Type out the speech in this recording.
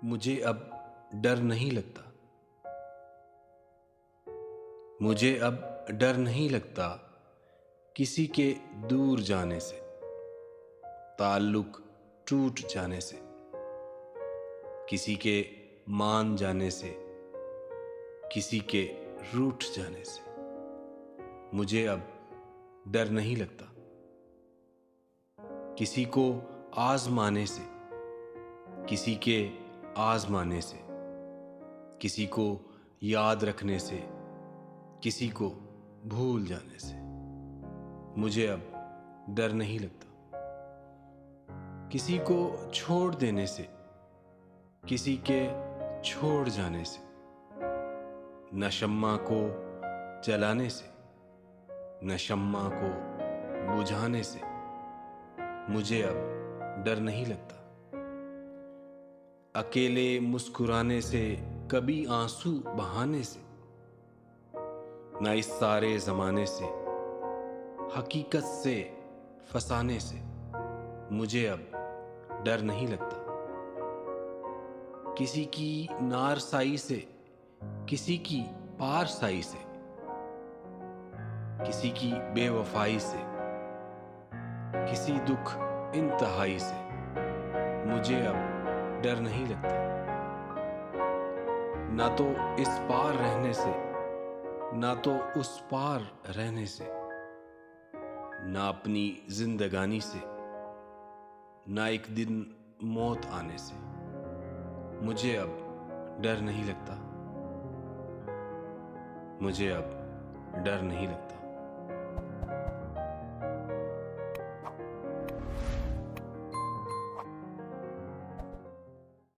मुझे अब डर नहीं लगता। मुझे अब डर नहीं लगता किसी के दूर जाने से, ताल्लुक टूट जाने से, किसी के मान जाने से, किसी के रूठ जाने से। मुझे अब डर नहीं लगता किसी को आजमाने से, किसी के आजमाने से, किसी को याद रखने से, किसी को भूल जाने से। मुझे अब डर नहीं लगता किसी को छोड़ देने से, किसी के छोड़ जाने से, न शम्मा को जलाने से, न शम्मा को बुझाने से। मुझे अब डर नहीं लगता अकेले मुस्कुराने से, कभी आंसू बहाने से, न इस सारे जमाने से, हकीकत से फसाने से। मुझे अब डर नहीं लगता किसी की नारसाई से, किसी की पारसाई से, किसी की बेवफाई से, किसी दुख इंतहाई से। मुझे अब डर नहीं लगता ना तो इस पार रहने से, ना तो उस पार रहने से, ना अपनी जिंदगानी से, ना एक दिन मौत आने से। मुझे अब डर नहीं लगता। मुझे अब डर नहीं लगता।